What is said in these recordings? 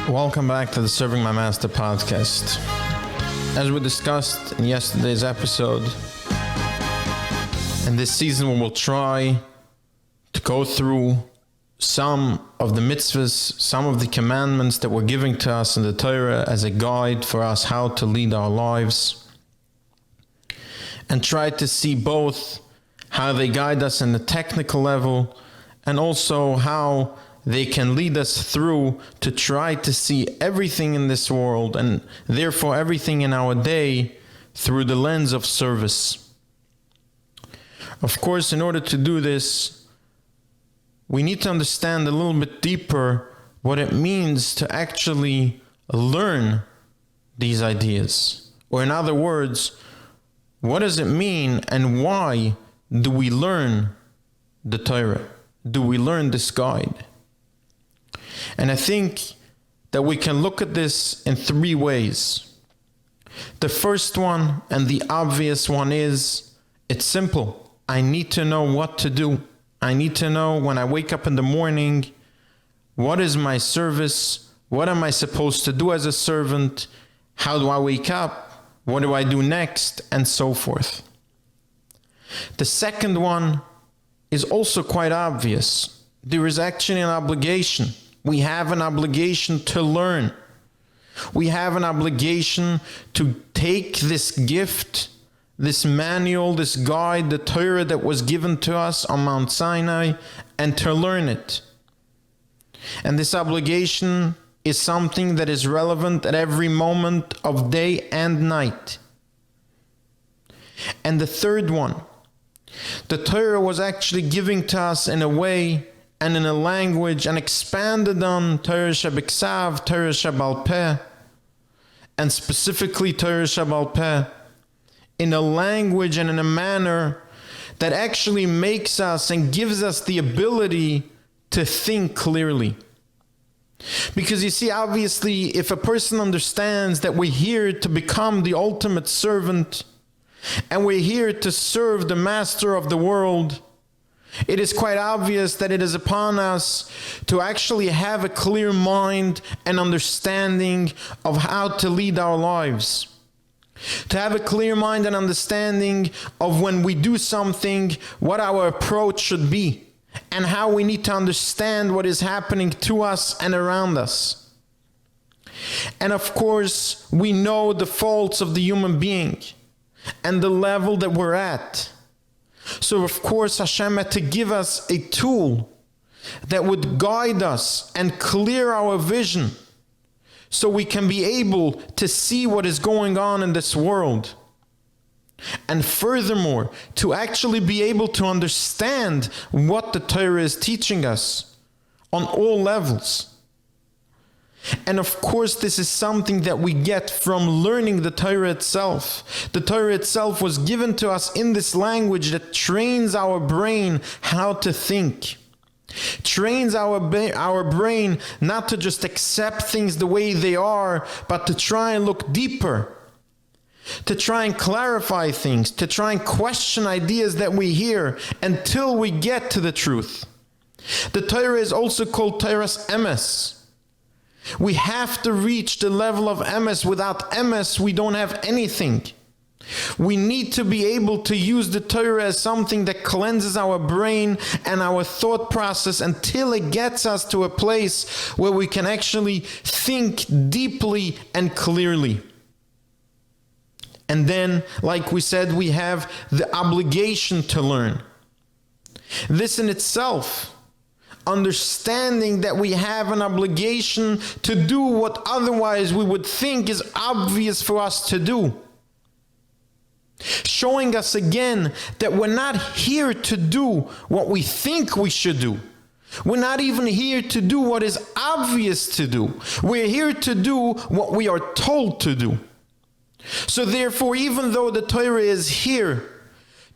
Welcome back to the Serving My Master podcast. As we discussed in yesterday's episode, in this season we will try to go through some of the mitzvahs, some of the commandments that were given to us in the Torah as a guide for us how to lead our lives, and try to see both how they guide us in the technical level and also how they can lead us through to try to see everything in this world and therefore everything in our day through the lens of service. Of course, in order to do this, we need to understand a little bit deeper what it means to actually learn these ideas. Or in other words, what does it mean and why do we learn the Torah? Do we learn this guide? And I think that we can look at this in three ways. The first one, and the obvious one, is it's simple. I need to know what to do. I need to know when I wake up in the morning, what is my service? What am I supposed to do as a servant? How do I wake up? What do I do next? And so forth. The second one is also quite obvious. There is actually an obligation. We have an obligation to learn. We have an obligation to take this gift, this manual, this guide, the Torah that was given to us on Mount Sinai, and to learn it. And this obligation is something that is relevant at every moment of day and night. And the third one, the Torah was actually given to us in a way and in a language and expanded on Torah Shebiksav, Torah Shebal Peh, and specifically Torah Shebal Peh, in a language and in a manner that actually makes us and gives us the ability to think clearly. Because you see, obviously, if a person understands that we're here to become the ultimate servant and we're here to serve the master of the world, it is quite obvious that it is upon us to actually have a clear mind and understanding of how to lead our lives. To have a clear mind and understanding of when we do something, what our approach should be, and how we need to understand what is happening to us and around us. And of course, we know the faults of the human being and the level that we're at. So of course Hashem had to give us a tool that would guide us and clear our vision so we can be able to see what is going on in this world. And furthermore, to actually be able to understand what the Torah is teaching us on all levels. And of course, this is something that we get from learning the Torah itself. The Torah itself was given to us in this language that trains our brain how to think. Trains our brain not to just accept things the way they are, but to try and look deeper. To try and clarify things, to try and question ideas that we hear until we get to the truth. The Torah is also called Torah's emes. We have to reach the level of emes. Without emes, we don't have anything. We need to be able to use the Torah as something that cleanses our brain and our thought process until it gets us to a place where we can actually think deeply and clearly. And then, like we said, we have the obligation to learn. This in itself, understanding that we have an obligation to do what otherwise we would think is obvious for us to do. Showing us again that we're not here to do what we think we should do. We're not even here to do what is obvious to do. We're here to do what we are told to do. So therefore, even though the Torah is here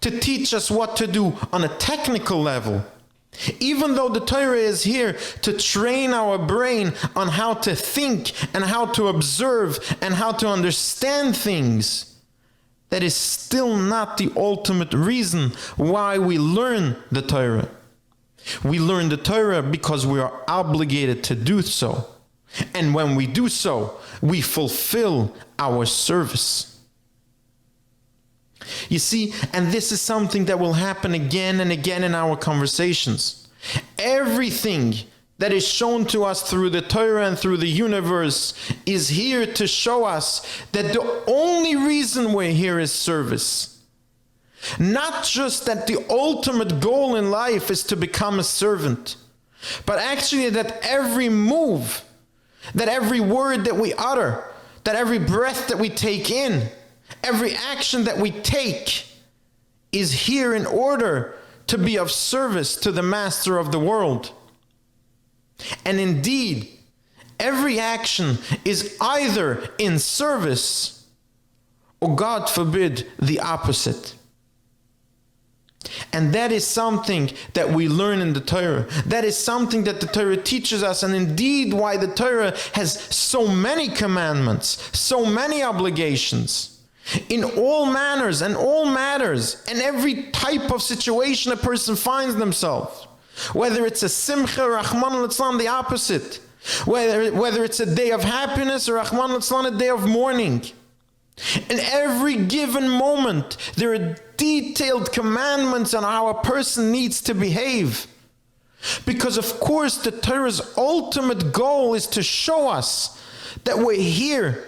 to teach us what to do on a technical level, even though the Torah is here to train our brain on how to think and how to observe and how to understand things, that is still not the ultimate reason why we learn the Torah. We learn the Torah because we are obligated to do so. And when we do so, we fulfill our service. You see, and this is something that will happen again and again in our conversations. Everything that is shown to us through the Torah and through the universe is here to show us that the only reason we're here is service. Not just that the ultimate goal in life is to become a servant, but actually that every move, that every word that we utter, that every breath that we take in, every action that we take is here in order to be of service to the master of the world. And indeed, every action is either in service or, God forbid, the opposite. And that is something that we learn in the Torah. That is something that the Torah teaches us, and indeed why the Torah has so many commandments, so many obligations, in all manners and all matters, and every type of situation a person finds themselves. Whether it's a simcha, Rahman al-Islam, the opposite. Whether it's a day of happiness, or Rahman al-Islam, a day of mourning. In every given moment, there are detailed commandments on how a person needs to behave. Because of course, the Torah's ultimate goal is to show us that we're here,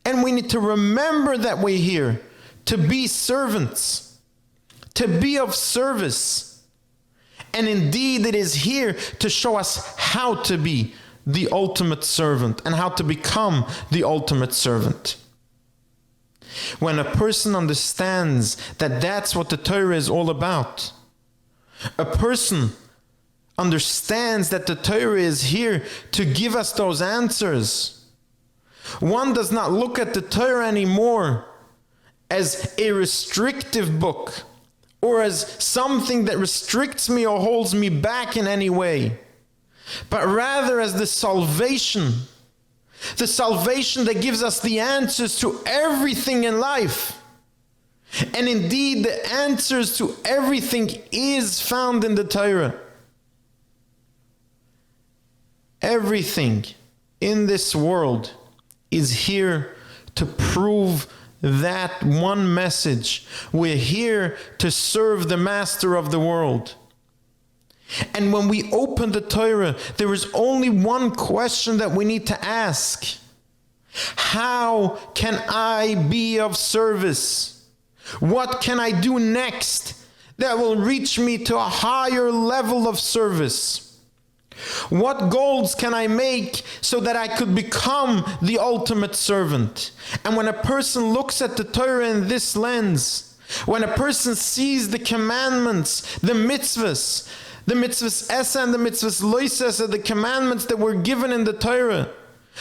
and we need to remember that we're here to be servants, to be of service. And indeed, it is here to show us how to be the ultimate servant and how to become the ultimate servant. When a person understands that that's what the Torah is all about, a person understands that the Torah is here to give us those answers. One does not look at the Torah anymore as a restrictive book, or as something that restricts me or holds me back in any way, but rather as the salvation that gives us the answers to everything in life. And indeed, the answers to everything is found in the Torah. Everything in this world is here to prove that one message. We're here to serve the master of the world. And when we open the Torah, there is only one question that we need to ask. How can I be of service? What can I do next that will reach me to a higher level of service? What goals can I make so that I could become the ultimate servant? And when a person looks at the Torah in this lens, when a person sees the commandments, the mitzvahs essa and the mitzvahs lois essa, the commandments that were given in the Torah,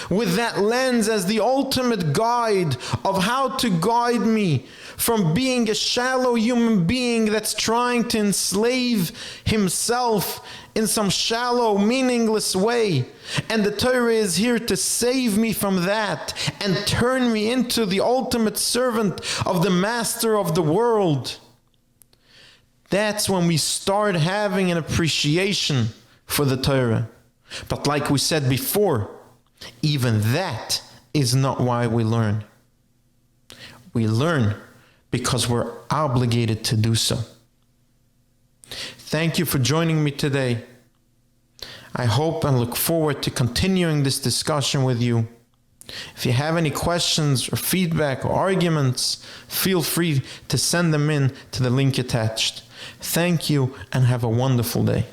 with that lens as the ultimate guide of how to guide me from being a shallow human being that's trying to enslave himself in some shallow, meaningless way. And the Torah is here to save me from that and turn me into the ultimate servant of the master of the world. That's when we start having an appreciation for the Torah. But like we said before, even that is not why we learn. We learn because we're obligated to do so. Thank you for joining me today. I hope and look forward to continuing this discussion with you. If you have any questions or feedback or arguments, feel free to send them in to the link attached. Thank you and have a wonderful day.